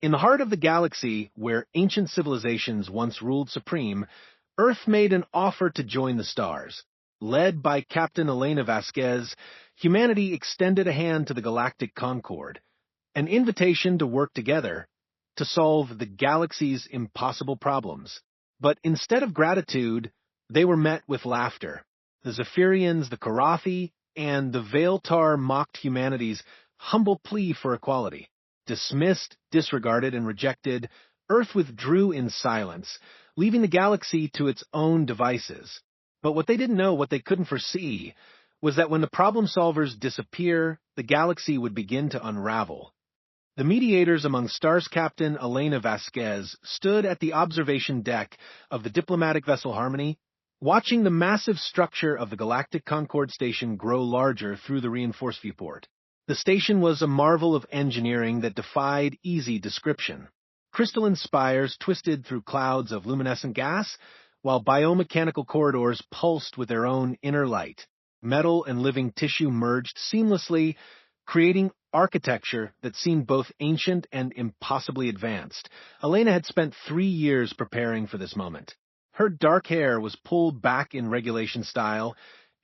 In the heart of the galaxy, where ancient civilizations once ruled supreme, Earth made an offer to join the stars. Led by Captain Elena Vasquez, humanity extended a hand to the Galactic Concord, an invitation to work together to solve the galaxy's impossible problems. But instead of gratitude, they were met with laughter. The Zephyrians, the Karathi, and the Veiltar mocked humanity's humble plea for equality. Dismissed, disregarded, and rejected, Earth withdrew in silence, leaving the galaxy to its own devices. But what they didn't know, what they couldn't foresee, was that when the problem solvers disappear, the galaxy would begin to unravel. The mediators among stars Captain Elena Vasquez stood at the observation deck of the diplomatic vessel Harmony, watching the massive structure of the Galactic Concord station grow larger through the reinforced viewport. The station was a marvel of engineering that defied easy description. Crystalline spires twisted through clouds of luminescent gas, while biomechanical corridors pulsed with their own inner light. Metal and living tissue merged seamlessly, creating architecture that seemed both ancient and impossibly advanced. Elena had spent 3 years preparing for this moment. Her dark hair was pulled back in regulation style,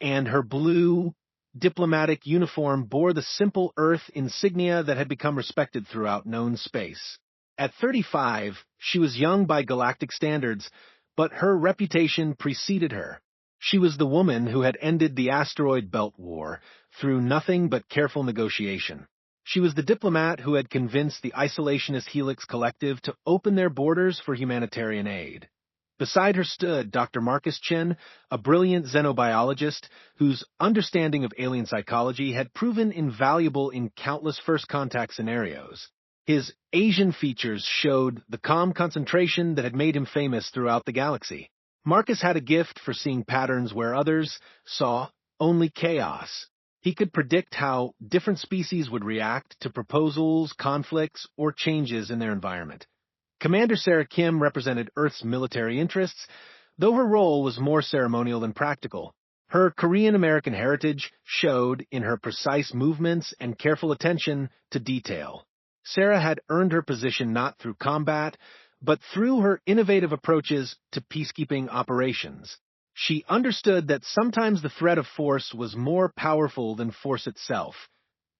and her blue diplomatic uniform bore the simple Earth insignia that had become respected throughout known space. At 35, she was young by galactic standards, but her reputation preceded her. She was the woman who had ended the asteroid belt war through nothing but careful negotiation. She was the diplomat who had convinced the isolationist Helix Collective to open their borders for humanitarian aid. Beside her stood Dr. Marcus Chin, a brilliant xenobiologist whose understanding of alien psychology had proven invaluable in countless first-contact scenarios. His Asian features showed the calm concentration that had made him famous throughout the galaxy. Marcus had a gift for seeing patterns where others saw only chaos. He could predict how different species would react to proposals, conflicts, or changes in their environment. Commander Sarah Kim represented Earth's military interests, though her role was more ceremonial than practical. Her Korean-American heritage showed in her precise movements and careful attention to detail. Sarah had earned her position not through combat, but through her innovative approaches to peacekeeping operations. She understood that sometimes the threat of force was more powerful than force itself.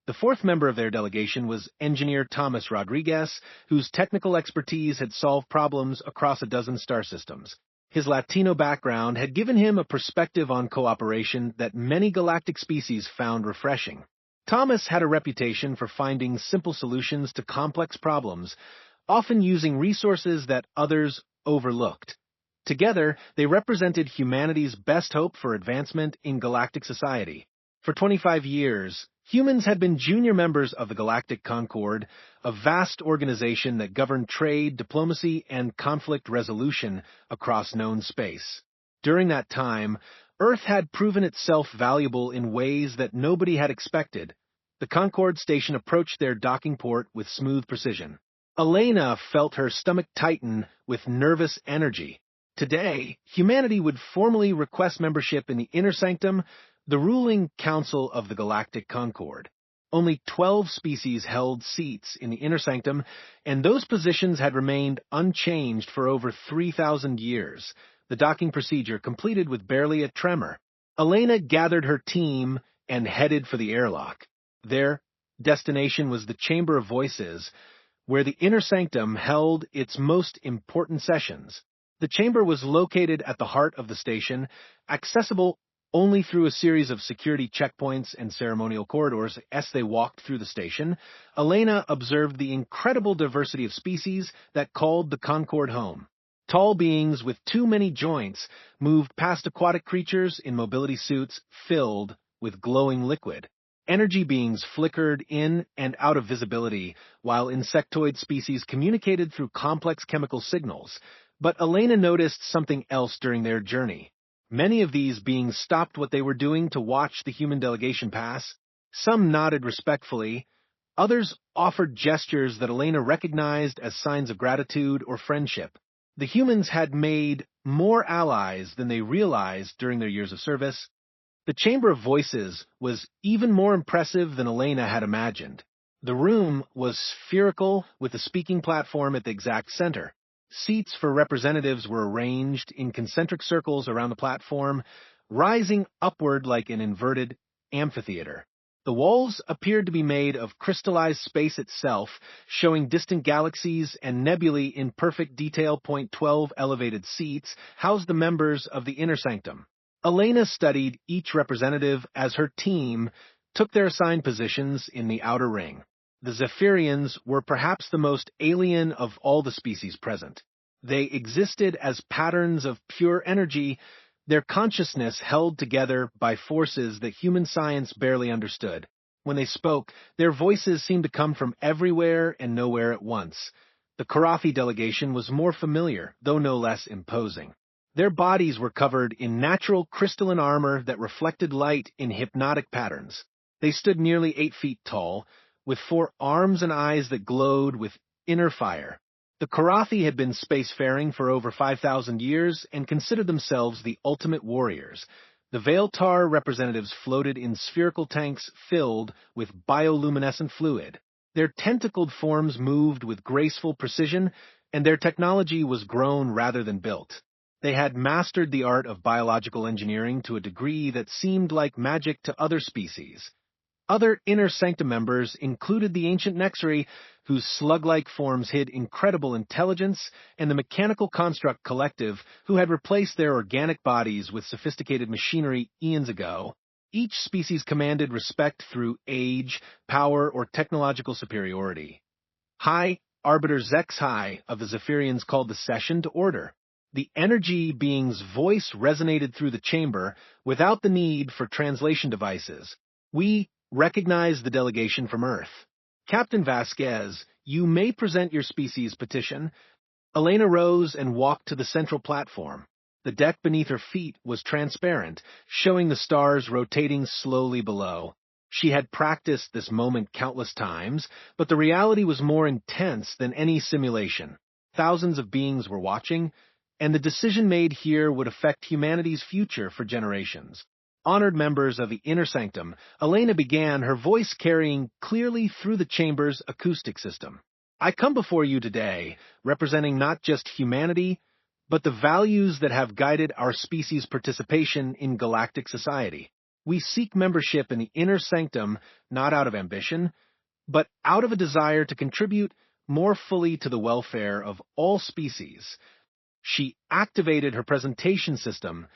The fourth member of their delegation was engineer Thomas Rodriguez, whose technical expertise had solved problems across a dozen star systems. His Latino background had given him a perspective on cooperation that many galactic species found refreshing. Thomas had a reputation for finding simple solutions to complex problems, often using resources that others overlooked. Together, they represented humanity's best hope for advancement in galactic society. For 25 years, humans had been junior members of the Galactic Concord, a vast organization that governed trade, diplomacy, and conflict resolution across known space. During that time, Earth had proven itself valuable in ways that nobody had expected. The Concord station approached their docking port with smooth precision. Elena felt her stomach tighten with nervous energy. Today, humanity would formally request membership in the Inner Sanctum, the ruling council of the Galactic Concord. Only 12 species held seats in the Inner Sanctum, and those positions had remained unchanged for over 3,000 years, the docking procedure completed with barely a tremor. Elena gathered her team and headed for the airlock. Their destination was the Chamber of Voices, where the Inner Sanctum held its most important sessions. The chamber was located at the heart of the station, accessible only through a series of security checkpoints and ceremonial corridors. As they walked through the station, Elena observed the incredible diversity of species that called the Concord home. Tall beings with too many joints moved past aquatic creatures in mobility suits filled with glowing liquid. Energy beings flickered in and out of visibility, while insectoid species communicated through complex chemical signals. But Elena noticed something else during their journey. Many of these beings stopped what they were doing to watch the human delegation pass. Some nodded respectfully. Others offered gestures that Elena recognized as signs of gratitude or friendship. The humans had made more allies than they realized during their years of service. The Chamber of Voices was even more impressive than Elena had imagined. The room was spherical with a speaking platform at the exact center. Seats for representatives were arranged in concentric circles around the platform, rising upward like an inverted amphitheater. The walls appeared to be made of crystallized space itself, showing distant galaxies and nebulae in perfect detail. 12 elevated seats housed the members of the inner sanctum. Elena studied each representative as her team took their assigned positions in the outer ring. The Zephyrians were perhaps the most alien of all the species present. They existed as patterns of pure energy, their consciousness held together by forces that human science barely understood. When they spoke, their voices seemed to come from everywhere and nowhere at once. The Karathi delegation was more familiar, though no less imposing. Their bodies were covered in natural crystalline armor that reflected light in hypnotic patterns. They stood nearly 8 feet tall, with 4 arms and eyes that glowed with inner fire. The Karathi had been spacefaring for over 5,000 years and considered themselves the ultimate warriors. The Veiltar representatives floated in spherical tanks filled with bioluminescent fluid. Their tentacled forms moved with graceful precision, and their technology was grown rather than built. They had mastered the art of biological engineering to a degree that seemed like magic to other species. Other inner sanctum members included the ancient Nexari, whose slug-like forms hid incredible intelligence, and the mechanical construct collective, who had replaced their organic bodies with sophisticated machinery eons ago. Each species commanded respect through age, power, or technological superiority. High Arbiter Zex High of the Zephyrians called the session to order. The energy being's voice resonated through the chamber without the need for translation devices. We recognize the delegation from Earth. Captain Vasquez, you may present your species petition. Elena rose and walked to the central platform. The deck beneath her feet was transparent, showing the stars rotating slowly below. She had practiced this moment countless times, but the reality was more intense than any simulation. Thousands of beings were watching, and the decision made here would affect humanity's future for generations. Honored members of the inner sanctum, Elena began, her voice carrying clearly through the chamber's acoustic system. I come before you today, representing not just humanity, but the values that have guided our species' participation in galactic society. We seek membership in the inner sanctum not out of ambition, but out of a desire to contribute more fully to the welfare of all species. She activated her presentation system,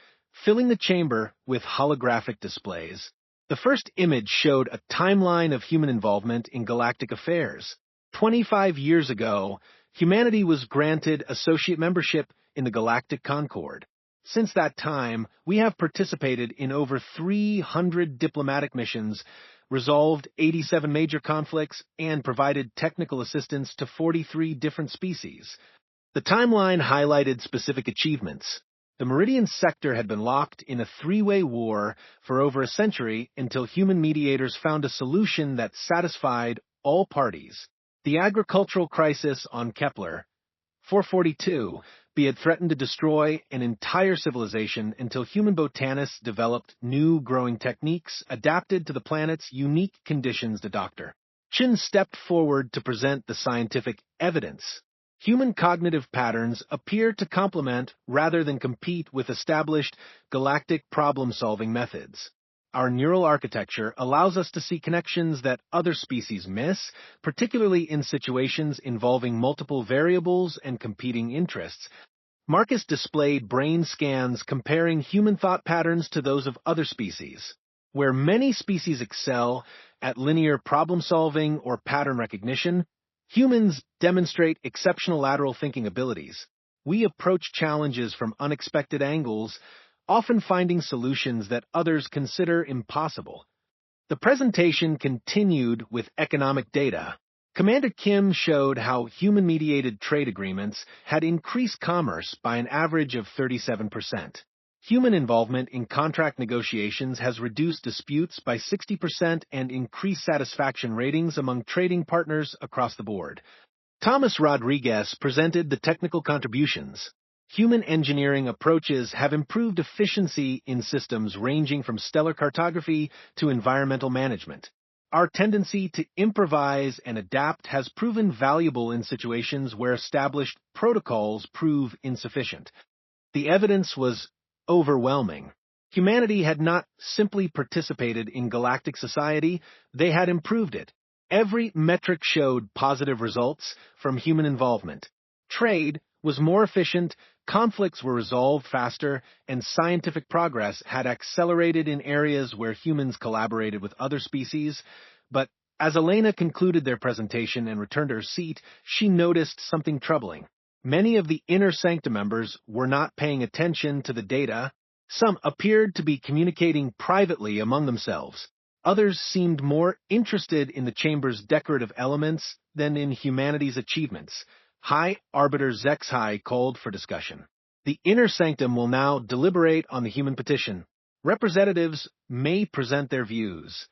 filling the chamber with holographic displays. The first image showed a timeline of human involvement in galactic affairs. 25 years ago, humanity was granted associate membership in the Galactic Concord. Since that time, we have participated in over 300 diplomatic missions, resolved 87 major conflicts, and provided technical assistance to 43 different species. The timeline highlighted specific achievements. The Meridian sector had been locked in a 3-way war for over a century until human mediators found a solution that satisfied all parties. The agricultural crisis on Kepler 442 had threatened to destroy an entire civilization until human botanists developed new growing techniques adapted to the planet's unique conditions to doctor. Chin stepped forward to present the scientific evidence. Human cognitive patterns appear to complement rather than compete with established galactic problem-solving methods. Our neural architecture allows us to see connections that other species miss, particularly in situations involving multiple variables and competing interests. Marcus displayed brain scans comparing human thought patterns to those of other species. Where many species excel at linear problem-solving or pattern recognition, humans demonstrate exceptional lateral thinking abilities. We approach challenges from unexpected angles, often finding solutions that others consider impossible. The presentation continued with economic data. Commander Kim showed how human-mediated trade agreements had increased commerce by an average of 37%. Human involvement in contract negotiations has reduced disputes by 60% and increased satisfaction ratings among trading partners across the board. Thomas Rodriguez presented the technical contributions. Human engineering approaches have improved efficiency in systems ranging from stellar cartography to environmental management. Our tendency to improvise and adapt has proven valuable in situations where established protocols prove insufficient. The evidence was overwhelming. Humanity had not simply participated in galactic society, they had improved it. Every metric showed positive results from human involvement. Trade was more efficient, conflicts were resolved faster, and scientific progress had accelerated in areas where humans collaborated with other species. But as Elena concluded their presentation and returned to her seat, she noticed something troubling. Many of the Inner Sanctum members were not paying attention to the data. Some appeared to be communicating privately among themselves. Others seemed more interested in the chamber's decorative elements than in humanity's achievements. High Arbiter Zexhai called for discussion. The Inner Sanctum will now deliberate on the human petition. Representatives may present their views.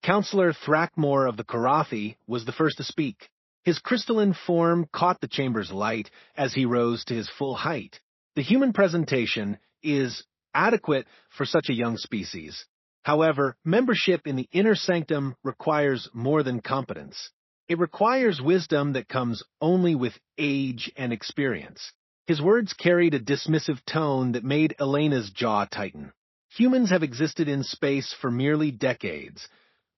Counselor Thrackmore of the Karathi was the first to speak. His crystalline form caught the chamber's light as he rose to his full height. The human presentation is adequate for such a young species. However, membership in the Inner Sanctum requires more than competence. It requires wisdom that comes only with age and experience. His words carried a dismissive tone that made Elena's jaw tighten. Humans have existed in space for merely decades.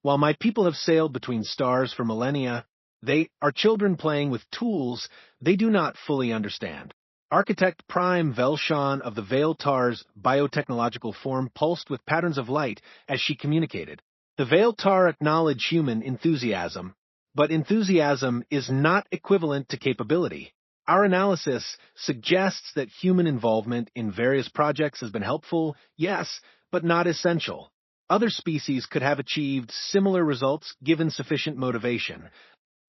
While my people have sailed between stars for millennia, they are children playing with tools they do not fully understand. Architect Prime Velshan of the Veiltar's biotechnological form pulsed with patterns of light as she communicated. The Veiltar acknowledge human enthusiasm, but enthusiasm is not equivalent to capability. Our analysis suggests that human involvement in various projects has been helpful, yes, but not essential. Other species could have achieved similar results given sufficient motivation.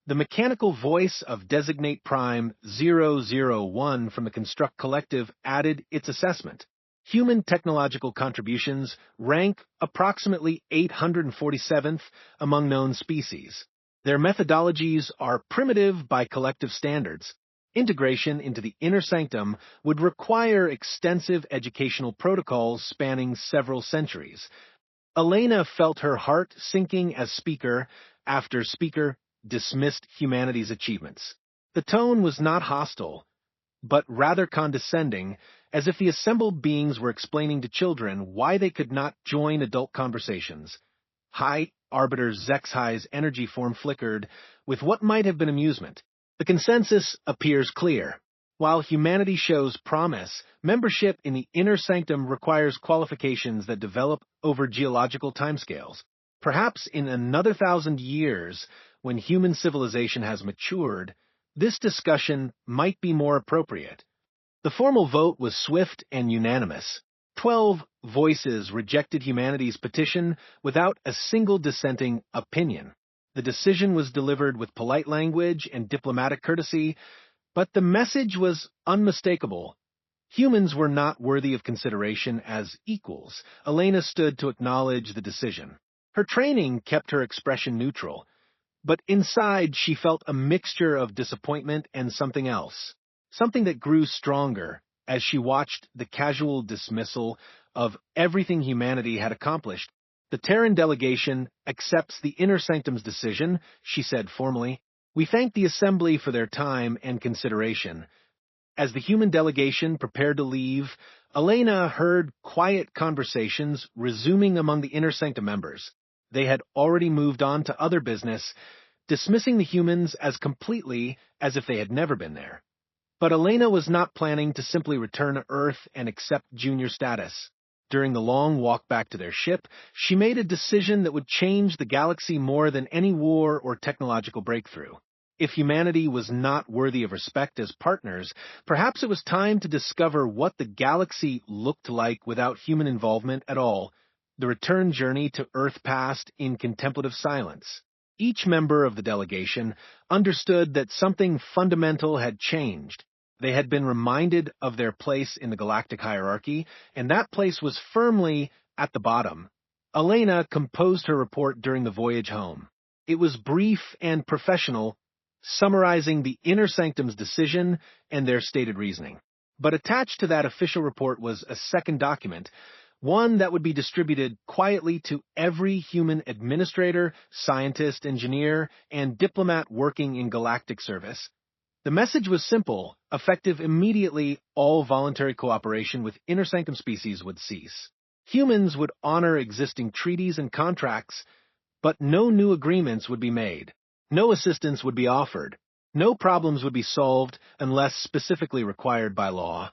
The mechanical voice of Designate Prime 001 from the Construct Collective added its assessment. Human technological contributions rank approximately 847th among known species. Their methodologies are primitive by collective standards. Integration into the Inner Sanctum would require extensive educational protocols spanning several centuries. Elena felt her heart sinking as speaker after speaker dismissed humanity's achievements. The tone was not hostile, but rather condescending, as if the assembled beings were explaining to children why they could not join adult conversations. High Arbiter Zexhai's energy form flickered with what might have been amusement. The consensus appears clear. While humanity shows promise, membership in the Inner Sanctum requires qualifications that develop over geological timescales. Perhaps in another 1,000 years, when human civilization has matured, this discussion might be more appropriate. The formal vote was swift and unanimous. 12 voices rejected humanity's petition without a single dissenting opinion. The decision was delivered with polite language and diplomatic courtesy, but the message was unmistakable. Humans were not worthy of consideration as equals. Elena stood to acknowledge the decision. Her training kept her expression neutral, but inside she felt a mixture of disappointment and something else, something that grew stronger as she watched the casual dismissal of everything humanity had accomplished. The Terran delegation accepts the Inner Sanctum's decision, she said formally. We thank the Assembly for their time and consideration. As the human delegation prepared to leave, Elena heard quiet conversations resuming among the Inner Sanctum members. They had already moved on to other business, dismissing the humans as completely as if they had never been there. But Elena was not planning to simply return to Earth and accept junior status. During the long walk back to their ship, she made a decision that would change the galaxy more than any war or technological breakthrough. If humanity was not worthy of respect as partners, perhaps it was time to discover what the galaxy looked like without human involvement at all. The return journey to Earth passed in contemplative silence. Each member of the delegation understood that something fundamental had changed. They had been reminded of their place in the galactic hierarchy, and that place was firmly at the bottom. Elena composed her report during the voyage home. It was brief and professional, summarizing the Inner Sanctum's decision and their stated reasoning. But attached to that official report was a second document, one that would be distributed quietly to every human administrator, scientist, engineer, and diplomat working in galactic service. The message was simple: effective immediately, all voluntary cooperation with inner sanctum species would cease. Humans would honor existing treaties and contracts, but no new agreements would be made. No assistance would be offered. No problems would be solved unless specifically required by law.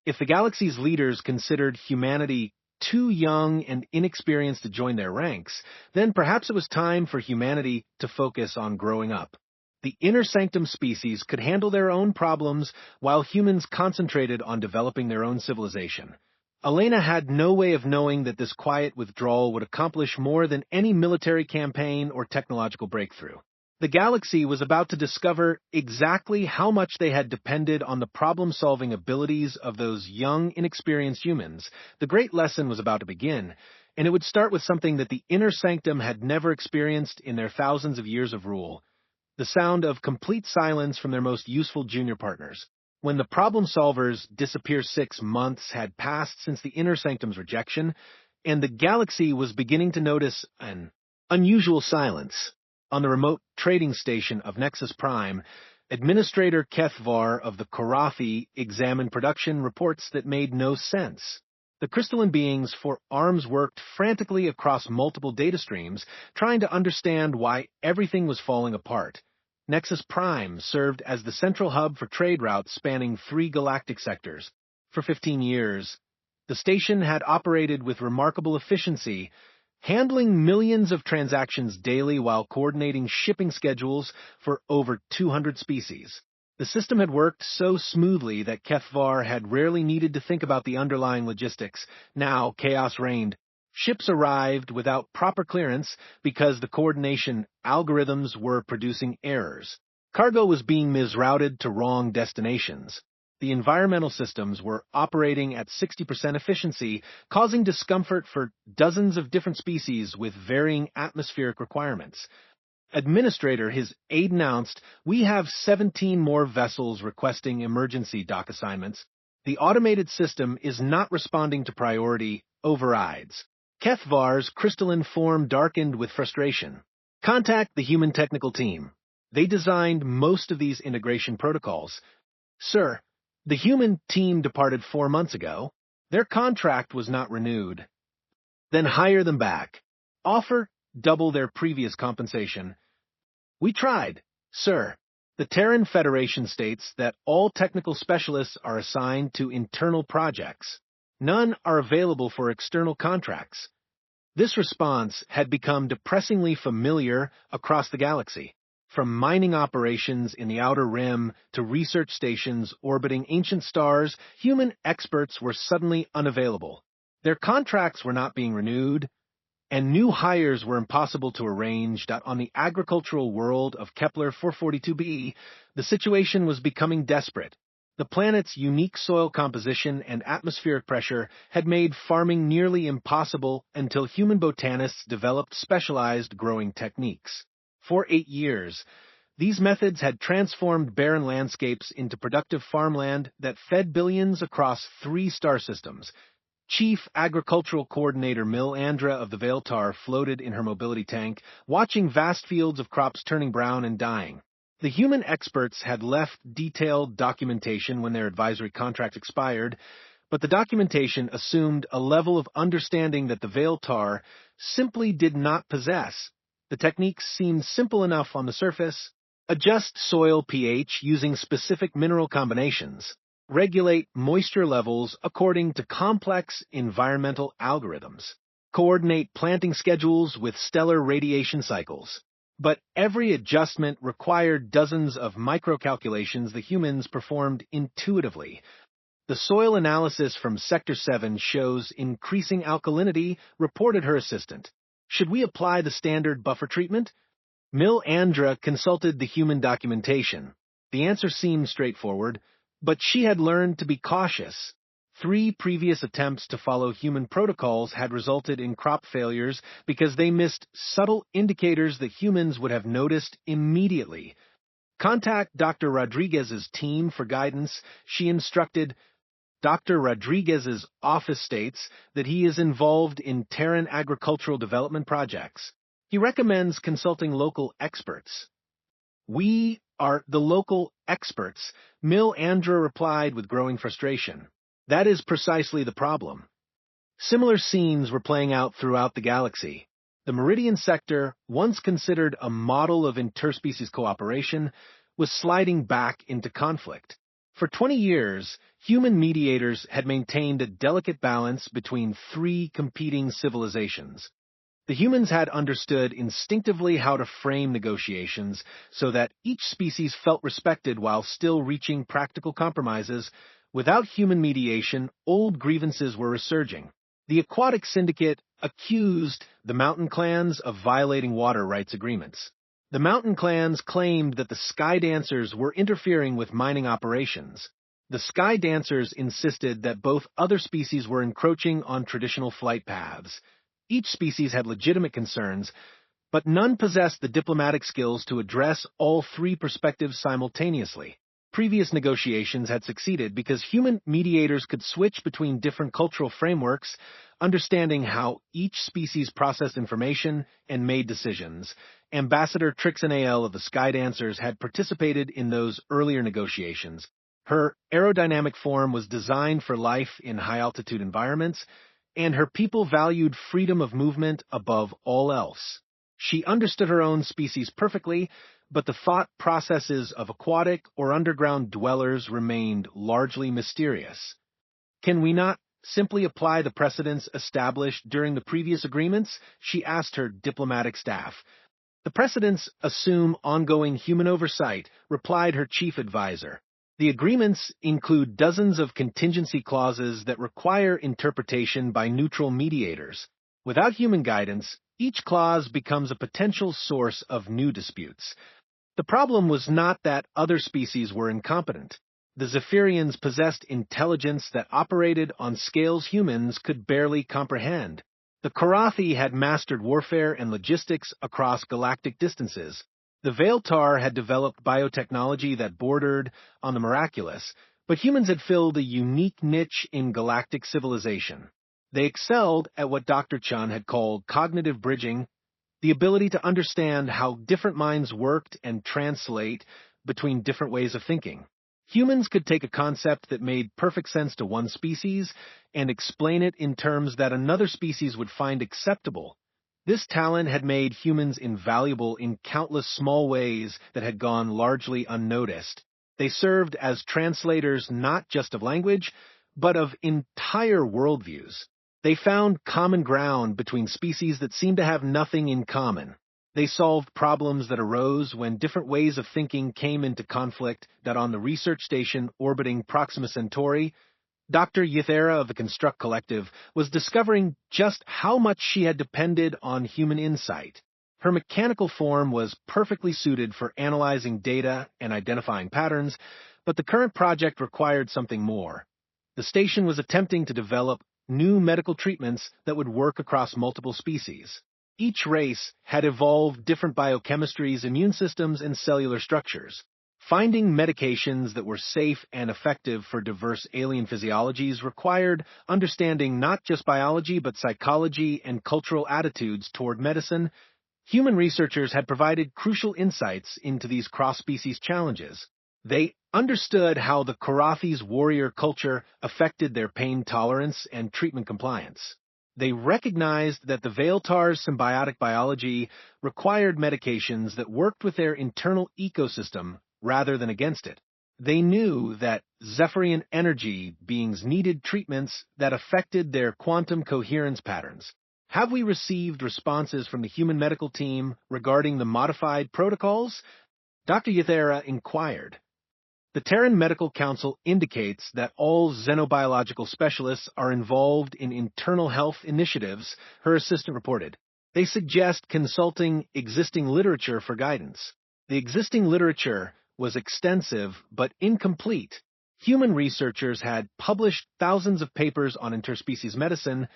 If the galaxy's leaders considered humanity too young and inexperienced to join their ranks, then perhaps it was time for humanity to focus on growing up. The inner sanctum species could handle their own problems while humans concentrated on developing their own civilization. Elena had no way of knowing that this quiet withdrawal would accomplish more than any military campaign or technological breakthrough. The galaxy was about to discover exactly how much they had depended on the problem-solving abilities of those young, inexperienced humans. The great lesson was about to begin, and it would start with something that the inner sanctum had never experienced in their thousands of years of rule: the sound of complete silence from their most useful junior partners. When the problem-solvers disappear, 6 months had passed since the inner sanctum's rejection, and the galaxy was beginning to notice an unusual silence. On the remote trading station of Nexus Prime, Administrator Kethvar of the Korathi examined production reports that made no sense. The crystalline beings for arms worked frantically across multiple data streams, trying to understand why everything was falling apart. Nexus Prime served as the central hub for trade routes spanning 3 galactic sectors. For 15 years, the station had operated with remarkable efficiency, handling millions of transactions daily while coordinating shipping schedules for over 200 species. The system had worked so smoothly that Kethvar had rarely needed to think about the underlying logistics. Now chaos reigned. Ships arrived without proper clearance because the coordination algorithms were producing errors. Cargo was being misrouted to wrong destinations. The environmental systems were operating at 60% efficiency, causing discomfort for dozens of different species with varying atmospheric requirements. Administrator, his aide, announced, "We have 17 more vessels requesting emergency dock assignments. The automated system is not responding to priority overrides." Kethvar's crystalline form darkened with frustration. "Contact the human technical team. They designed most of these integration protocols." "Sir, the human team departed 4 months ago. Their contract was not renewed." "Then hire them back. Offer double their previous compensation." "We tried, sir." The Terran Federation states that all technical specialists are assigned to internal projects. None are available for external contracts. This response had become depressingly familiar across the galaxy. From mining operations in the Outer Rim to research stations orbiting ancient stars, human experts were suddenly unavailable. Their contracts were not being renewed, and new hires were impossible to arrange. On the agricultural world of Kepler 442b, the situation was becoming desperate. The planet's unique soil composition and atmospheric pressure had made farming nearly impossible until human botanists developed specialized growing techniques. For 8 years, these methods had transformed barren landscapes into productive farmland that fed billions across 3 star systems. Chief Agricultural Coordinator Mil Andra of the Veiltar floated in her mobility tank, watching vast fields of crops turning brown and dying. The human experts had left detailed documentation when their advisory contract expired, but the documentation assumed a level of understanding that the Veiltar simply did not possess. The techniques seemed simple enough on the surface: adjust soil pH using specific mineral combinations, regulate moisture levels according to complex environmental algorithms, coordinate planting schedules with stellar radiation cycles. But every adjustment required dozens of micro-calculations the humans performed intuitively. "The soil analysis from Sector 7 shows increasing alkalinity," reported her assistant. "Should we apply the standard buffer treatment?" Mil Andra consulted the human documentation. The answer seemed straightforward, but she had learned to be cautious. 3 previous attempts to follow human protocols had resulted in crop failures because they missed subtle indicators that humans would have noticed immediately. "Contact Dr. Rodriguez's team for guidance," she instructed. Dr. Rodriguez's office states that he is involved in Terran agricultural development projects. He recommends consulting local experts. We are the local experts, Mill Andra replied with growing frustration. That is precisely the problem. Similar scenes were playing out throughout the galaxy. The Meridian sector, once considered a model of interspecies cooperation, was sliding back into conflict. For 20 years, human mediators had maintained a delicate balance between three competing civilizations. The humans had understood instinctively how to frame negotiations so that each species felt respected while still reaching practical compromises. Without human mediation, old grievances were resurging. The Aquatic Syndicate accused the mountain clans of violating water rights agreements. The mountain clans claimed that the Sky Dancers were interfering with mining operations. The Sky Dancers insisted that both other species were encroaching on traditional flight paths. Each species had legitimate concerns, but none possessed the diplomatic skills to address all three perspectives simultaneously. Previous negotiations had succeeded because human mediators could switch between different cultural frameworks, understanding how each species processed information and made decisions. Ambassador Trixanael of the Sky Dancers had participated in those earlier negotiations. Her aerodynamic form was designed for life in high-altitude environments, and her people valued freedom of movement above all else. She understood her own species perfectly, but the thought processes of aquatic or underground dwellers remained largely mysterious. Can we not simply apply the precedents established during the previous agreements? She asked her diplomatic staff. The precedents assume ongoing human oversight, replied her chief advisor. The agreements include dozens of contingency clauses that require interpretation by neutral mediators. Without human guidance, each clause becomes a potential source of new disputes. The problem was not that other species were incompetent. The Zephyrians possessed intelligence that operated on scales humans could barely comprehend. The Korathi had mastered warfare and logistics across galactic distances. The Veiltar had developed biotechnology that bordered on the miraculous, but humans had filled a unique niche in galactic civilization. They excelled at what Dr. Chun had called cognitive bridging, the ability to understand how different minds worked and translate between different ways of thinking. Humans could take a concept that made perfect sense to one species and explain it in terms that another species would find acceptable. This talent had made humans invaluable in countless small ways that had gone largely unnoticed. They served as translators not just of language, but of entire worldviews. They found common ground between species that seemed to have nothing in common. They solved problems that arose when different ways of thinking came into conflict. That on the research station orbiting Proxima Centauri, Dr. Ythera of the Construct Collective was discovering just how much she had depended on human insight. Her mechanical form was perfectly suited for analyzing data and identifying patterns, but the current project required something more. The station was attempting to develop new medical treatments that would work across multiple species. Each race had evolved different biochemistries, immune systems, and cellular structures. Finding medications that were safe and effective for diverse alien physiologies required understanding not just biology but psychology and cultural attitudes toward medicine. Human researchers had provided crucial insights into these cross-species challenges. They understood how the Korathi's warrior culture affected their pain tolerance and treatment compliance. They recognized that the Veiltar's symbiotic biology required medications that worked with their internal ecosystem rather than against it. They knew that Zephyrian energy beings needed treatments that affected their quantum coherence patterns. Have we received responses from the human medical team regarding the modified protocols? Dr. Ythera inquired. The Terran Medical Council indicates that all xenobiological specialists are involved in internal health initiatives, her assistant reported. They suggest consulting existing literature for guidance. The existing literature was extensive but incomplete. Human researchers had published thousands of papers on interspecies medicine,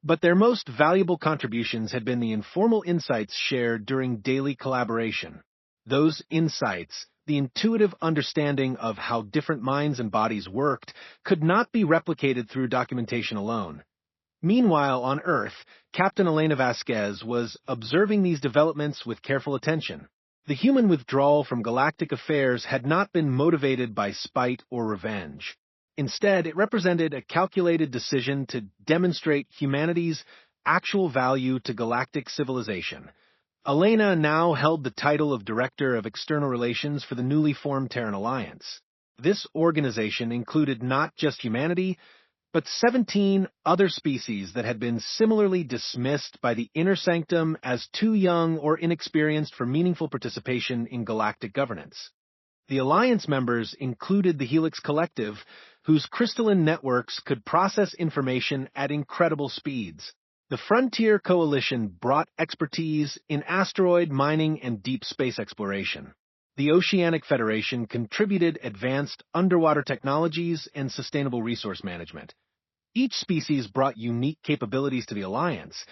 but their most valuable contributions had been the informal insights shared during daily collaboration. Those insights the intuitive understanding of how different minds and bodies worked could not be replicated through documentation alone. Meanwhile, on Earth, Captain Elena Vasquez was observing these developments with careful attention. The human withdrawal from galactic affairs had not been motivated by spite or revenge. Instead, it represented a calculated decision to demonstrate humanity's actual value to galactic civilization. Elena now held the title of Director of External Relations for the newly formed Terran Alliance. This organization included not just humanity, but 17 other species that had been similarly dismissed by the Inner Sanctum as too young or inexperienced for meaningful participation in galactic governance. The Alliance members included the Helix Collective, whose crystalline networks could process information at incredible speeds. The Frontier Coalition brought expertise in asteroid mining and deep space exploration. The Oceanic Federation contributed advanced underwater technologies and sustainable resource management. Each species brought unique capabilities to the Alliance,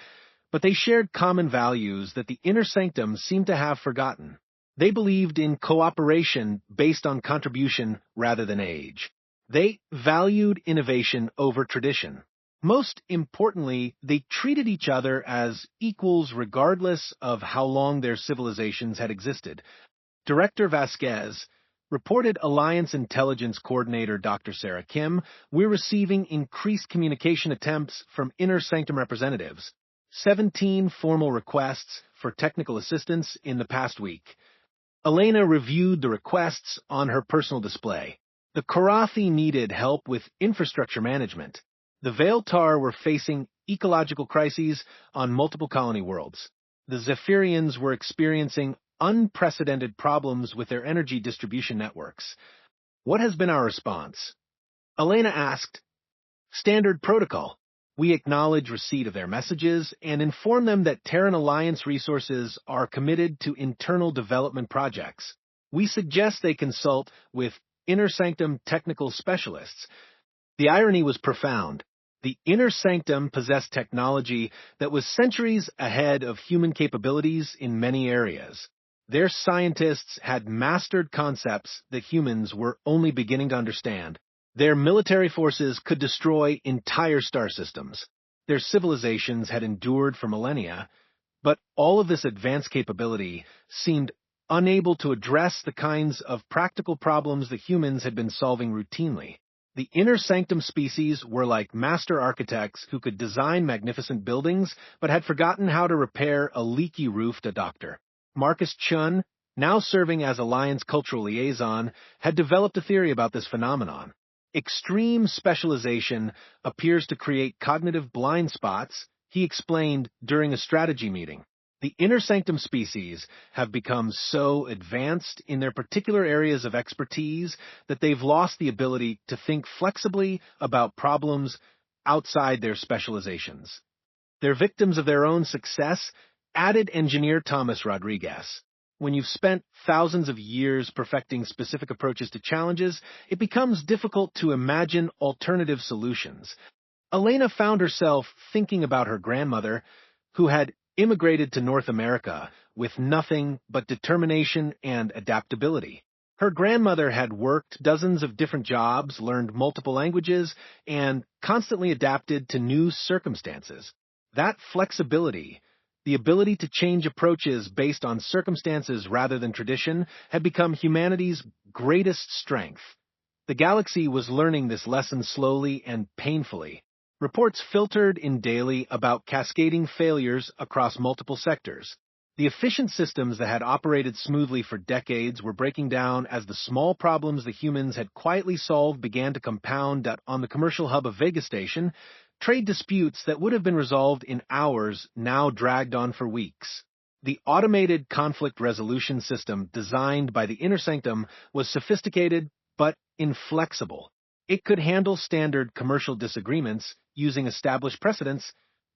but they shared common values that the Inner Sanctum seemed to have forgotten. They believed in cooperation based on contribution rather than age. They valued innovation over tradition. Most importantly, they treated each other as equals regardless of how long their civilizations had existed. Director Vasquez reported Alliance Intelligence Coordinator Dr. Sarah Kim, "We're receiving increased communication attempts from Inner Sanctum representatives. 17 formal requests for technical assistance in the past week." Elena reviewed the requests on her personal display. The Karathi needed help with infrastructure management. The Veiltar were facing ecological crises on multiple colony worlds. The Zephyrians were experiencing unprecedented problems with their energy distribution networks. What has been our response? Elena asked, "Standard protocol. We acknowledge receipt of their messages and inform them that Terran Alliance resources are committed to internal development projects. We suggest they consult with Inner Sanctum technical specialists." The irony was profound. The Inner Sanctum possessed technology that was centuries ahead of human capabilities in many areas. Their scientists had mastered concepts that humans were only beginning to understand. Their military forces could destroy entire star systems. Their civilizations had endured for millennia, but all of this advanced capability seemed unable to address the kinds of practical problems that humans had been solving routinely. The Inner Sanctum species were like master architects who could design magnificent buildings, but had forgotten how to repair a leaky roof to doctor. Marcus Chun, now serving as Alliance Cultural Liaison, had developed a theory about this phenomenon. Extreme specialization appears to create cognitive blind spots, he explained during a strategy meeting. The Inner Sanctum species have become so advanced in their particular areas of expertise that they've lost the ability to think flexibly about problems outside their specializations. They're victims of their own success, added engineer Thomas Rodriguez. When you've spent thousands of years perfecting specific approaches to challenges, it becomes difficult to imagine alternative solutions. Elena found herself thinking about her grandmother, who had immigrated to North America with nothing but determination and adaptability. Her grandmother had worked dozens of different jobs, learned multiple languages, and constantly adapted to new circumstances. That flexibility, the ability to change approaches based on circumstances rather than tradition, had become humanity's greatest strength. The galaxy was learning this lesson slowly and painfully. Reports filtered in daily about cascading failures across multiple sectors. The efficient systems that had operated smoothly for decades were breaking down as the small problems the humans had quietly solved began to compound. On the commercial hub of Vega Station, trade disputes that would have been resolved in hours now dragged on for weeks. The automated conflict resolution system designed by the Inner Sanctum was sophisticated but inflexible. It could handle standard commercial disagreements using established precedents,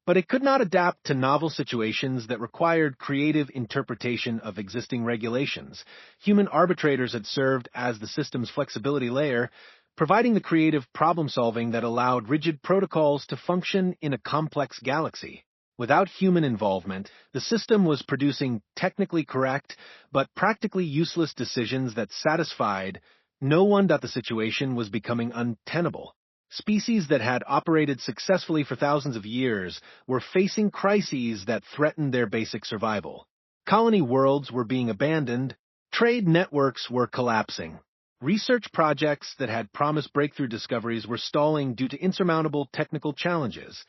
but it could not adapt to novel situations that required creative interpretation of existing regulations. Human arbitrators had served as the system's flexibility layer, providing the creative problem-solving that allowed rigid protocols to function in a complex galaxy. Without human involvement, the system was producing technically correct but practically useless decisions that satisfied no one. The situation was becoming untenable. Species that had operated successfully for thousands of years were facing crises that threatened their basic survival. Colony worlds were being abandoned, trade networks were collapsing. Research projects that had promised breakthrough discoveries were stalling due to insurmountable technical challenges.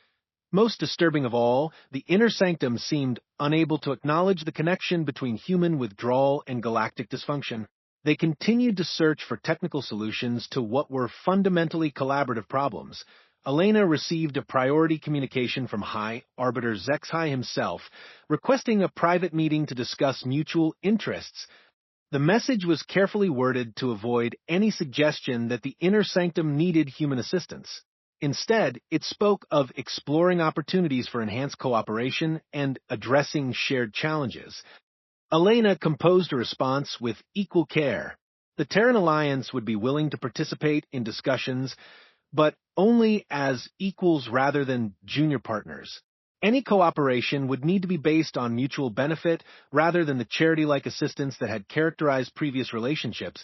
Most disturbing of all, the Inner Sanctum seemed unable to acknowledge the connection between human withdrawal and galactic dysfunction. They continued to search for technical solutions to what were fundamentally collaborative problems. Elena received a priority communication from High Arbiter Zexhai himself, requesting a private meeting to discuss mutual interests. The message was carefully worded to avoid any suggestion that the Inner Sanctum needed human assistance. Instead, it spoke of exploring opportunities for enhanced cooperation and addressing shared challenges. Elena composed a response with equal care. The Terran Alliance would be willing to participate in discussions, but only as equals rather than junior partners. Any cooperation would need to be based on mutual benefit rather than the charity-like assistance that had characterized previous relationships.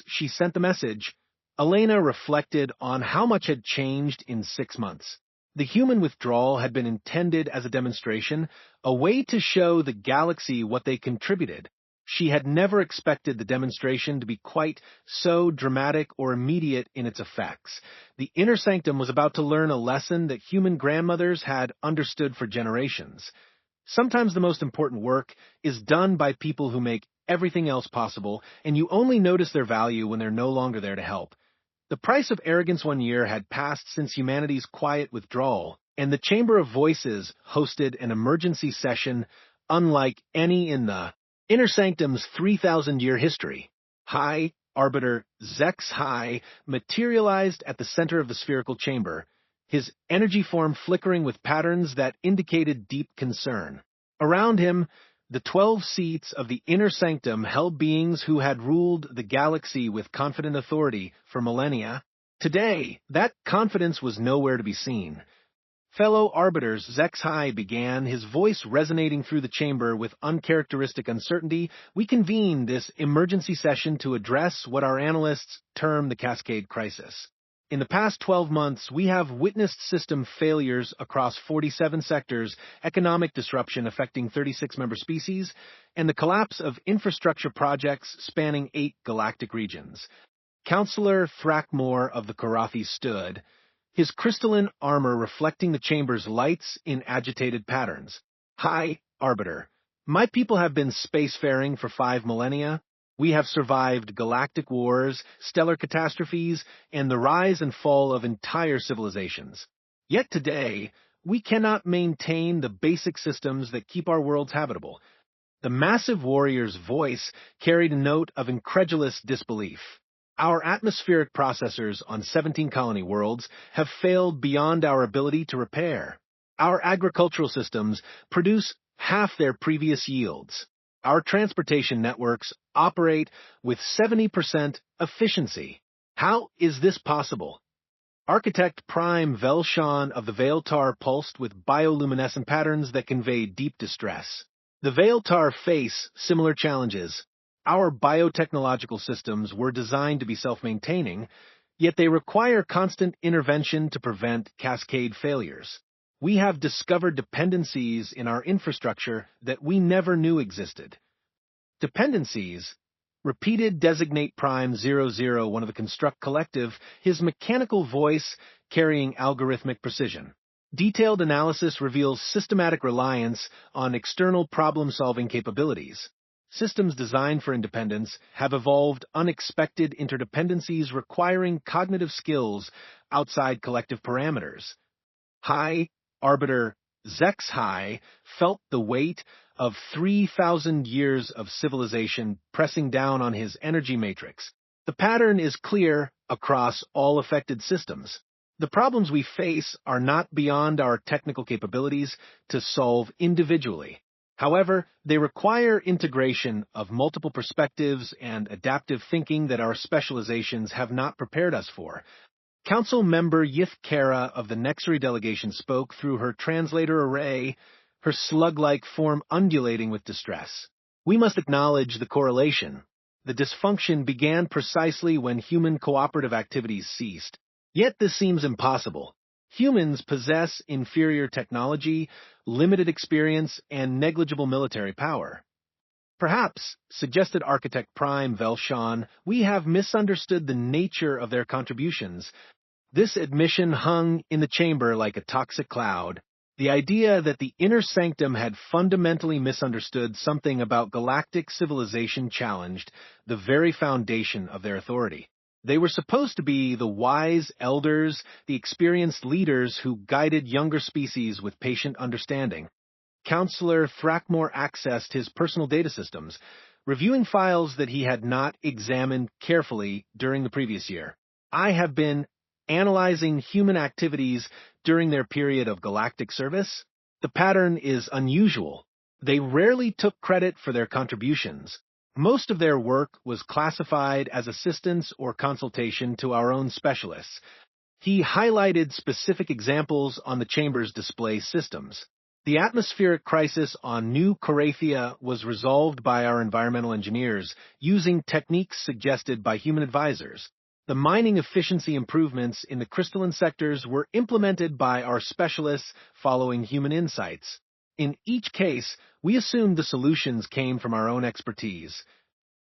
She sent the message. Elena reflected on how much had changed in 6 months. The human withdrawal had been intended as a demonstration, a way to show the galaxy what they contributed. She had never expected the demonstration to be quite so dramatic or immediate in its effects. The Inner Sanctum was about to learn a lesson that human grandmothers had understood for generations. Sometimes the most important work is done by people who make everything else possible, and you only notice their value when they're no longer there to help. The price of arrogance 1 year had passed since humanity's quiet withdrawal, and the Chamber of Voices hosted an emergency session unlike any in the Inner Sanctum's 3,000-year history. High Arbiter Zexhai materialized at the center of the spherical chamber, his energy form flickering with patterns that indicated deep concern. Around him, the 12 seats of the Inner Sanctum held beings who had ruled the galaxy with confident authority for millennia. Today, that confidence was nowhere to be seen. Fellow arbiters, Zexhai began, his voice resonating through the chamber with uncharacteristic uncertainty. We convened this emergency session to address what our analysts term the Cascade Crisis. In the past 12 months, we have witnessed system failures across 47 sectors, economic disruption affecting 36 member species, and the collapse of infrastructure projects spanning 8 galactic regions. Counselor Thrackmore of the Karathi stood, his crystalline armor reflecting the chamber's lights in agitated patterns. High Arbiter, my people have been spacefaring for 5 millennia. We have survived galactic wars, stellar catastrophes, and the rise and fall of entire civilizations. Yet today, we cannot maintain the basic systems that keep our worlds habitable. The massive warrior's voice carried a note of incredulous disbelief. Our atmospheric processors on 17 colony worlds have failed beyond our ability to repair. Our agricultural systems produce half their previous yields. Our transportation networks operate with 70% efficiency. How is this possible? Architect Prime Velshan of the Veiltar pulsed with bioluminescent patterns that convey deep distress. The Veiltar face similar challenges. Our biotechnological systems were designed to be self-maintaining, yet they require constant intervention to prevent cascade failures. We have discovered dependencies in our infrastructure that we never knew existed. Dependencies? Repeated designate Prime 001 of the Construct Collective, his mechanical voice carrying algorithmic precision. Detailed analysis reveals systematic reliance on external problem-solving capabilities. Systems designed for independence have evolved unexpected interdependencies requiring cognitive skills outside collective parameters. High Arbiter Zexhai felt the weight of 3,000 years of civilization pressing down on his energy matrix. The pattern is clear across all affected systems. The problems we face are not beyond our technical capabilities to solve individually. However, they require integration of multiple perspectives and adaptive thinking that our specializations have not prepared us for. Council member Yith Kara of the Nexary delegation spoke through her translator array, her slug-like form undulating with distress. We must acknowledge the correlation. The dysfunction began precisely when human cooperative activities ceased. Yet this seems impossible. Humans possess inferior technology, limited experience, and negligible military power. Perhaps, suggested Architect Prime Velshawn, we have misunderstood the nature of their contributions. This admission hung in the chamber like a toxic cloud. The idea that the inner sanctum had fundamentally misunderstood something about galactic civilization challenged the very foundation of their authority. They were supposed to be the wise elders, the experienced leaders who guided younger species with patient understanding. Counselor Thrackmore accessed his personal data systems, reviewing files that he had not examined carefully during the previous year. I have been analyzing human activities during their period of galactic service. The pattern is unusual. They rarely took credit for their contributions. Most of their work was classified as assistance or consultation to our own specialists. He highlighted specific examples on the chamber's display systems. The atmospheric crisis on New Corathia was resolved by our environmental engineers using techniques suggested by human advisors. The mining efficiency improvements in the crystalline sectors were implemented by our specialists following human insights. In each case, we assumed the solutions came from our own expertise.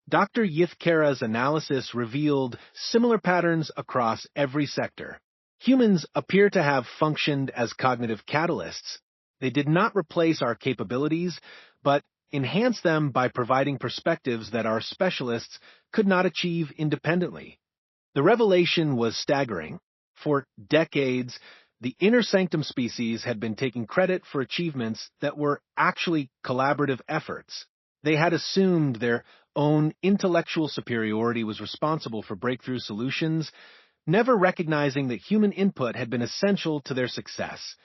Dr. Yithkara's analysis revealed similar patterns across every sector. Humans appear to have functioned as cognitive catalysts. They did not replace our capabilities, but enhance them by providing perspectives that our specialists could not achieve independently. The revelation was staggering. For decades, the inner sanctum species had been taking credit for achievements that were actually collaborative efforts. They had assumed their own intellectual superiority was responsible for breakthrough solutions, never recognizing that human input had been essential to their success.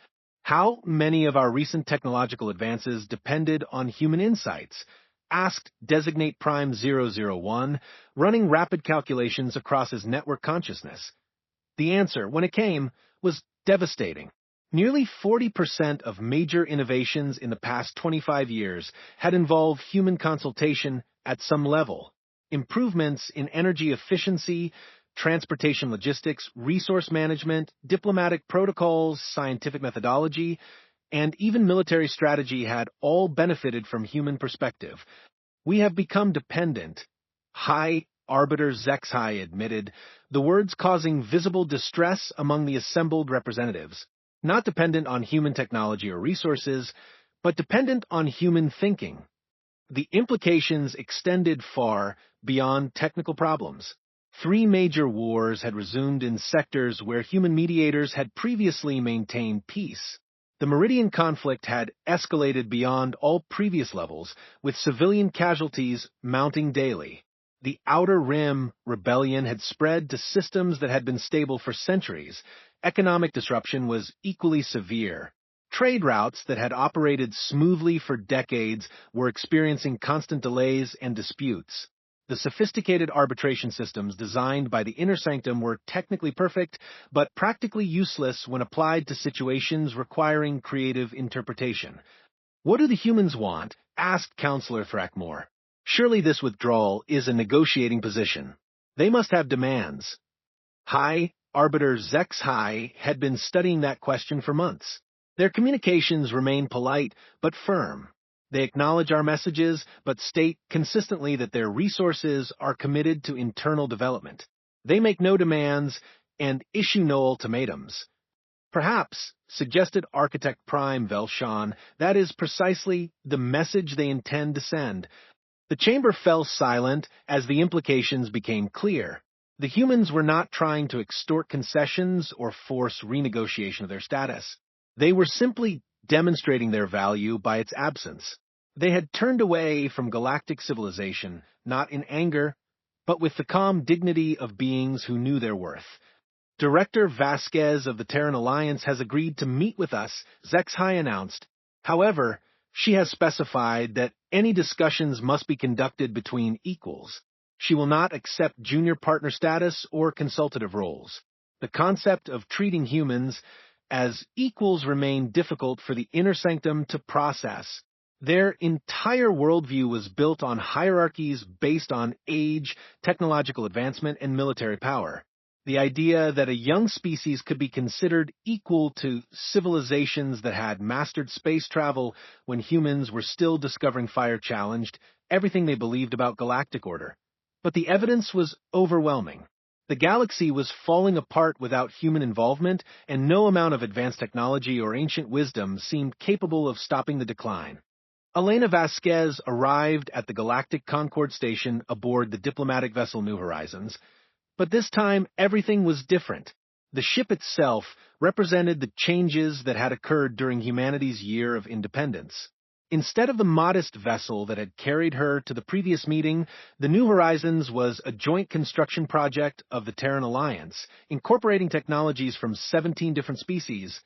How many of our recent technological advances depended on human insights? Asked Designate Prime 001, running rapid calculations across his network consciousness. The answer, when it came, was devastating. Nearly 40% of major innovations in the past 25 years had involved human consultation at some level. Improvements in energy efficiency, transportation logistics, resource management, diplomatic protocols, scientific methodology, and even military strategy had all benefited from human perspective. We have become dependent. High Arbiter Zexhai admitted, the words causing visible distress among the assembled representatives. Not dependent on human technology or resources, but dependent on human thinking. The implications extended far beyond technical problems. 3 major wars had resumed in sectors where human mediators had previously maintained peace. The Meridian conflict had escalated beyond all previous levels, with civilian casualties mounting daily. The Outer Rim rebellion had spread to systems that had been stable for centuries. Economic disruption was equally severe. Trade routes that had operated smoothly for decades were experiencing constant delays and disputes. The sophisticated arbitration systems designed by the Inner Sanctum were technically perfect, but practically useless when applied to situations requiring creative interpretation. What do the humans want? Asked Counselor Thrackmore. Surely this withdrawal is a negotiating position. They must have demands. High Arbiter Zexhai had been studying that question for months. Their communications remain polite but firm. They acknowledge our messages, but state consistently that their resources are committed to internal development. They make no demands and issue no ultimatums. Perhaps, suggested Architect Prime Velshawn, that is precisely the message they intend to send. The chamber fell silent as the implications became clear. The humans were not trying to extort concessions or force renegotiation of their status. They were simply demonstrating their value by its absence. They had turned away from galactic civilization, not in anger, but with the calm dignity of beings who knew their worth. Director Vasquez of the Terran Alliance has agreed to meet with us, Zexhai announced. However, she has specified that any discussions must be conducted between equals. She will not accept junior partner status or consultative roles. The concept of treating humans as equals remained difficult for the Inner Sanctum to process. Their entire worldview was built on hierarchies based on age, technological advancement, and military power. The idea that a young species could be considered equal to civilizations that had mastered space travel when humans were still discovering fire challenged everything they believed about galactic order. But the evidence was overwhelming. The galaxy was falling apart without human involvement, and no amount of advanced technology or ancient wisdom seemed capable of stopping the decline. Elena Vasquez arrived at the Galactic Concord station aboard the diplomatic vessel New Horizons, but this time everything was different. The ship itself represented the changes that had occurred during humanity's year of independence. Instead of the modest vessel that had carried her to the previous meeting, the New Horizons was a joint construction project of the Terran Alliance, incorporating technologies from 17 different species.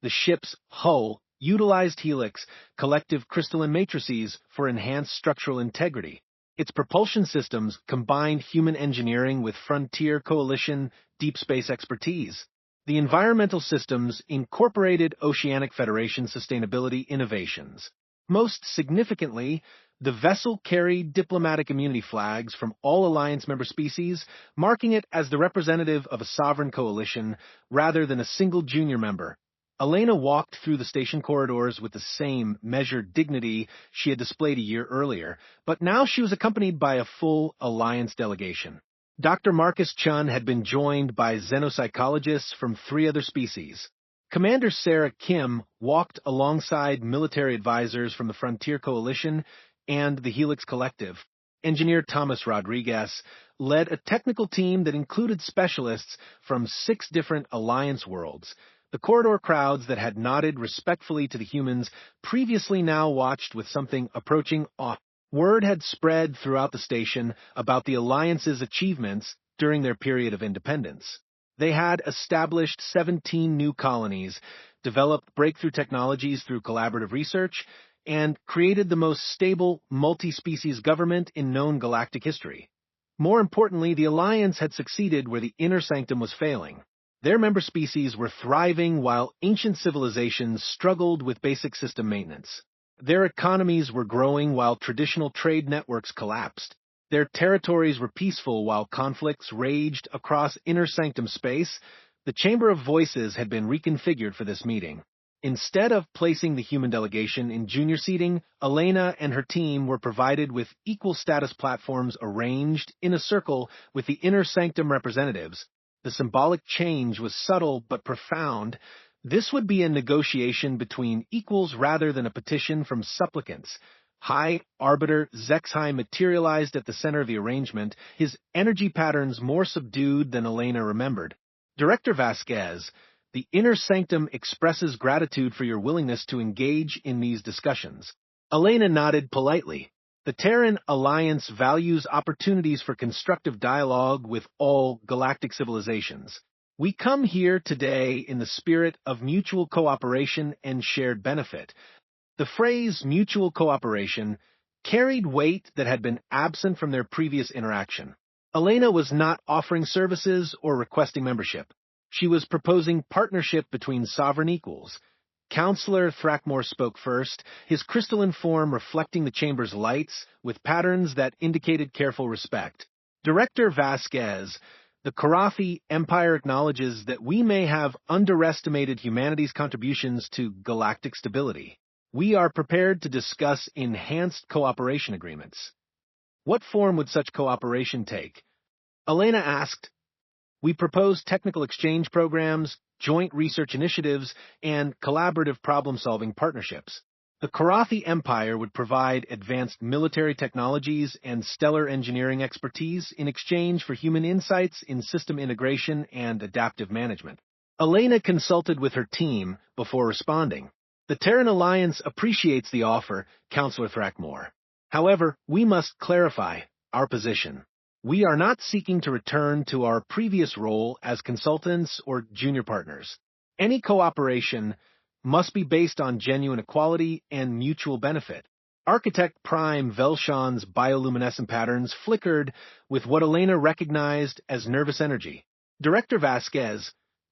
The ship's hull utilized helix, collective crystalline matrices for enhanced structural integrity. Its propulsion systems combined human engineering with frontier coalition deep space expertise. The environmental systems incorporated Oceanic Federation sustainability innovations. Most significantly, the vessel carried diplomatic immunity flags from all Alliance member species, marking it as the representative of a sovereign coalition rather than a single junior member. Elena walked through the station corridors with the same measured dignity she had displayed a year earlier, but now she was accompanied by a full Alliance delegation. Dr. Marcus Chun had been joined by xenopsychologists from 3 other species. Commander Sarah Kim walked alongside military advisors from the Frontier Coalition and the Helix Collective. Engineer Thomas Rodriguez led a technical team that included specialists from 6 different Alliance worlds. The corridor crowds that had nodded respectfully to the humans previously now watched with something approaching awe. Word had spread throughout the station about the Alliance's achievements during their period of independence. They had established 17 new colonies, developed breakthrough technologies through collaborative research, and created the most stable multi-species government in known galactic history. More importantly, the Alliance had succeeded where the Inner Sanctum was failing. Their member species were thriving while ancient civilizations struggled with basic system maintenance. Their economies were growing while traditional trade networks collapsed. Their territories were peaceful while conflicts raged across Inner Sanctum space. The Chamber of Voices had been reconfigured for this meeting. Instead of placing the human delegation in junior seating, Elena and her team were provided with equal status platforms arranged in a circle with the Inner Sanctum representatives. The symbolic change was subtle but profound. This would be a negotiation between equals rather than a petition from supplicants. High Arbiter Zexhai materialized at the center of the arrangement, his energy patterns more subdued than Elena remembered. Director Vasquez, the Inner Sanctum expresses gratitude for your willingness to engage in these discussions. Elena nodded politely. The Terran Alliance values opportunities for constructive dialogue with all galactic civilizations. We come here today in the spirit of mutual cooperation and shared benefit. The phrase mutual cooperation carried weight that had been absent from their previous interaction. Elena was not offering services or requesting membership. She was proposing partnership between sovereign equals. Counselor Thrackmore spoke first, his crystalline form reflecting the chamber's lights with patterns that indicated careful respect. Director Vasquez, the Karathi Empire acknowledges that we may have underestimated humanity's contributions to galactic stability. We are prepared to discuss enhanced cooperation agreements. What form would such cooperation take? Elena asked. We propose technical exchange programs, joint research initiatives, and collaborative problem-solving partnerships. The Karathi Empire would provide advanced military technologies and stellar engineering expertise in exchange for human insights in system integration and adaptive management. Elena consulted with her team before responding. The Terran Alliance appreciates the offer, Counselor Thrackmore. However, we must clarify our position. We are not seeking to return to our previous role as consultants or junior partners. Any cooperation must be based on genuine equality and mutual benefit. Architect Prime Velshan's bioluminescent patterns flickered with what Elena recognized as nervous energy. Director Vasquez,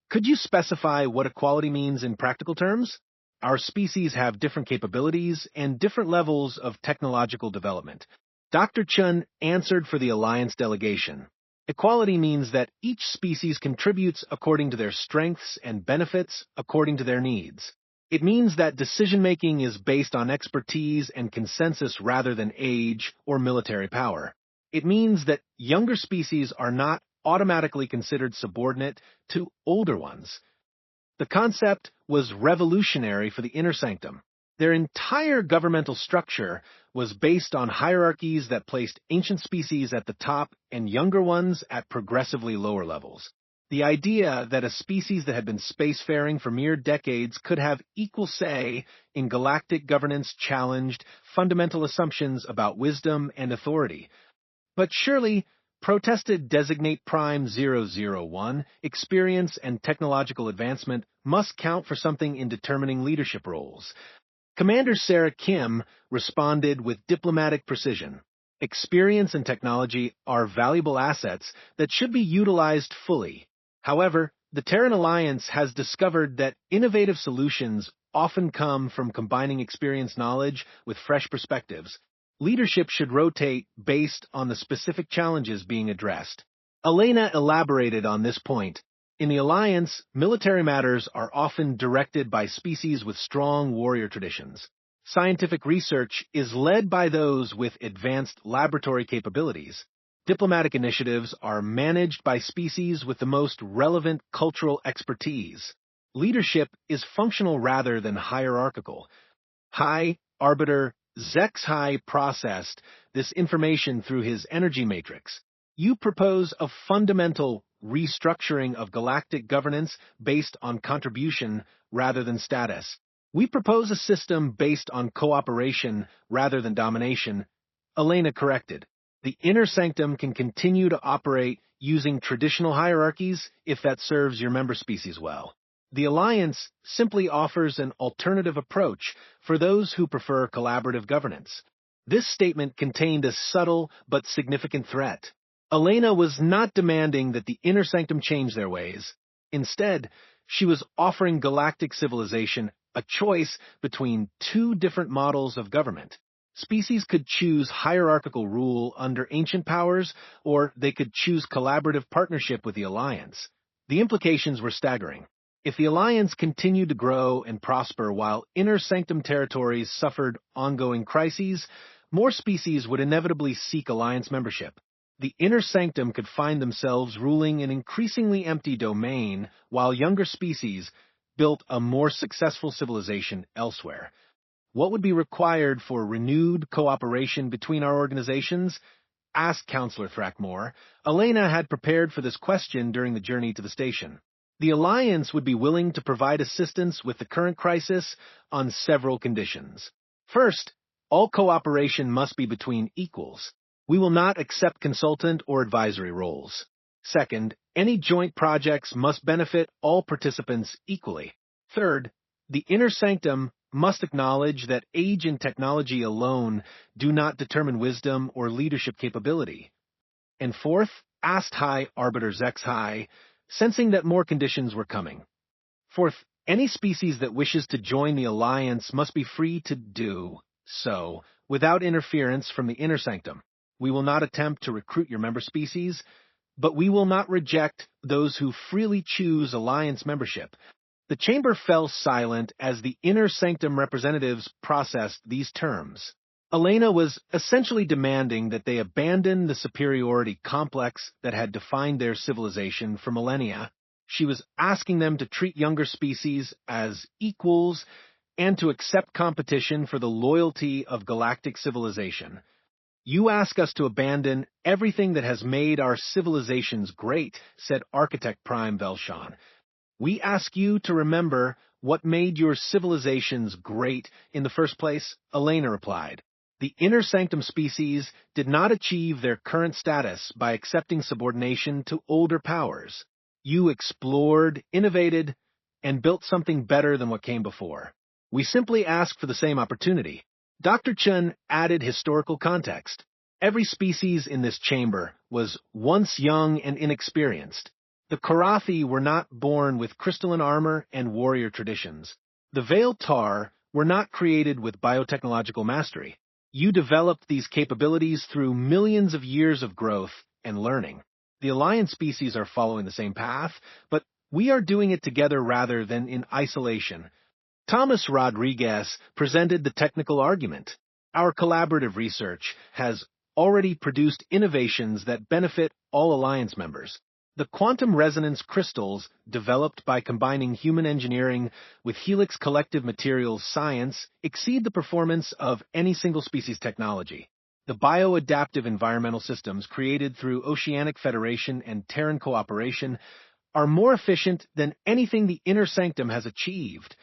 could you specify what equality means in practical terms? Our species have different capabilities and different levels of technological development. Dr. Chun answered for the Alliance delegation. Equality means that each species contributes according to their strengths and benefits according to their needs. It means that decision-making is based on expertise and consensus rather than age or military power. It means that younger species are not automatically considered subordinate to older ones. The concept was revolutionary for the Inner Sanctum. Their entire governmental structure was based on hierarchies that placed ancient species at the top and younger ones at progressively lower levels. The idea that a species that had been spacefaring for mere decades could have equal say in galactic governance challenged fundamental assumptions about wisdom and authority. But surely, protested Designate Prime 001, experience and technological advancement must count for something in determining leadership roles. Commander Sarah Kim responded with diplomatic precision. Experience and technology are valuable assets that should be utilized fully. However, the Terran Alliance has discovered that innovative solutions often come from combining experience knowledge with fresh perspectives. Leadership should rotate based on the specific challenges being addressed. Elena elaborated on this point. In the Alliance, military matters are often directed by species with strong warrior traditions. Scientific research is led by those with advanced laboratory capabilities. Diplomatic initiatives are managed by species with the most relevant cultural expertise. Leadership is functional rather than hierarchical. High Arbiter Zex processed this information through his energy matrix. You propose a fundamental restructuring of galactic governance based on contribution rather than status. We propose a system based on cooperation rather than domination. Elena corrected. The Inner Sanctum can continue to operate using traditional hierarchies if that serves your member species well. The Alliance simply offers an alternative approach for those who prefer collaborative governance. This statement contained a subtle but significant threat. Elena was not demanding that the Inner Sanctum change their ways. Instead, she was offering galactic civilization a choice between two different models of government. Species could choose hierarchical rule under ancient powers, or they could choose collaborative partnership with the Alliance. The implications were staggering. If the Alliance continued to grow and prosper while Inner Sanctum territories suffered ongoing crises, more species would inevitably seek Alliance membership. The Inner Sanctum could find themselves ruling an increasingly empty domain while younger species built a more successful civilization elsewhere. What would be required for renewed cooperation between our organizations? Asked Counselor Thrackmore. Elena had prepared for this question during the journey to the station. The Alliance would be willing to provide assistance with the current crisis on several conditions. First, all cooperation must be between equals. We will not accept consultant or advisory roles. Second, any joint projects must benefit all participants equally. Third, the Inner Sanctum must acknowledge that age and technology alone do not determine wisdom or leadership capability. And fourth, asked High Arbiter Zex, sensing that more conditions were coming. Fourth, any species that wishes to join the Alliance must be free to do so, without interference from the Inner Sanctum. We will not attempt to recruit your member species, but we will not reject those who freely choose Alliance membership. The chamber fell silent as the Inner Sanctum representatives processed these terms. Elena was essentially demanding that they abandon the superiority complex that had defined their civilization for millennia. She was asking them to treat younger species as equals and to accept competition for the loyalty of galactic civilization. You ask us to abandon everything that has made our civilizations great, said Architect Prime Velshawn. We ask you to remember what made your civilizations great in the first place, Elena replied. The Inner Sanctum species did not achieve their current status by accepting subordination to older powers. You explored, innovated, and built something better than what came before. We simply ask for the same opportunity. Dr. Chun added historical context. Every species in this chamber was once young and inexperienced. The Karathi were not born with crystalline armor and warrior traditions. The Veiled Tar were not created with biotechnological mastery. You developed these capabilities through millions of years of growth and learning. The Alliance species are following the same path, but we are doing it together rather than in isolation. Thomas Rodriguez presented the technical argument. Our collaborative research has already produced innovations that benefit all Alliance members. The quantum resonance crystals, developed by combining human engineering with Helix Collective Materials science, exceed the performance of any single species technology. The bioadaptive environmental systems created through Oceanic Federation and Terran cooperation are more efficient than anything the Inner Sanctum has achieved.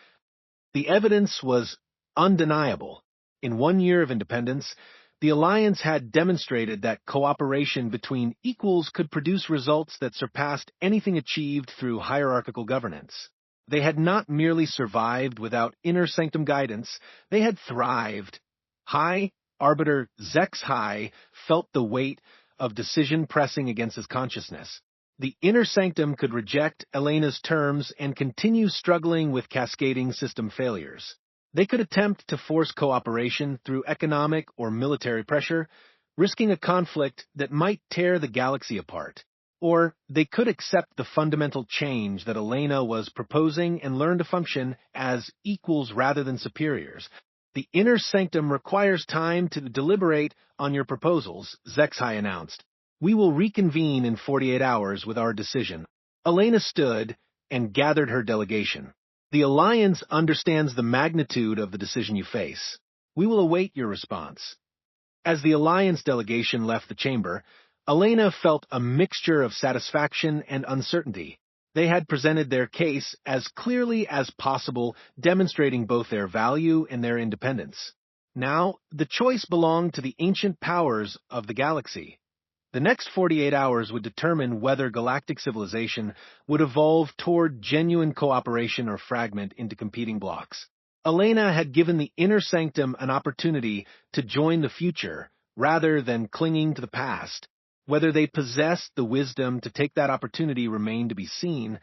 The evidence was undeniable. In 1 year of independence, the Alliance had demonstrated that cooperation between equals could produce results that surpassed anything achieved through hierarchical governance. They had not merely survived without Inner Sanctum guidance, they had thrived. High Arbiter Zex High felt the weight of decision pressing against his consciousness. The Inner Sanctum could reject Elena's terms and continue struggling with cascading system failures. They could attempt to force cooperation through economic or military pressure, risking a conflict that might tear the galaxy apart. Or they could accept the fundamental change that Elena was proposing and learn to function as equals rather than superiors. The Inner Sanctum requires time to deliberate on your proposals, Zexhai announced. We will reconvene in 48 hours with our decision. Elena stood and gathered her delegation. The Alliance understands the magnitude of the decision you face. We will await your response. As the Alliance delegation left the chamber, Elena felt a mixture of satisfaction and uncertainty. They had presented their case as clearly as possible, demonstrating both their value and their independence. Now, the choice belonged to the ancient powers of the galaxy. The next 48 hours would determine whether galactic civilization would evolve toward genuine cooperation or fragment into competing blocks. Elena had given the Inner Sanctum an opportunity to join the future rather than clinging to the past. Whether they possessed the wisdom to take that opportunity remained to be seen,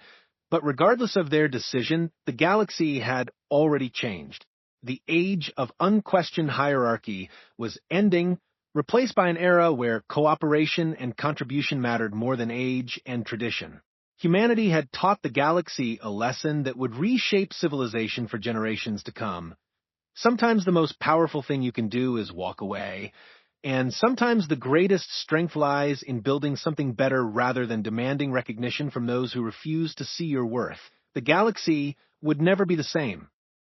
but regardless of their decision, the galaxy had already changed. The age of unquestioned hierarchy was ending, replaced by an era where cooperation and contribution mattered more than age and tradition. Humanity had taught the galaxy a lesson that would reshape civilization for generations to come. Sometimes the most powerful thing you can do is walk away, and sometimes the greatest strength lies in building something better rather than demanding recognition from those who refuse to see your worth. The galaxy would never be the same.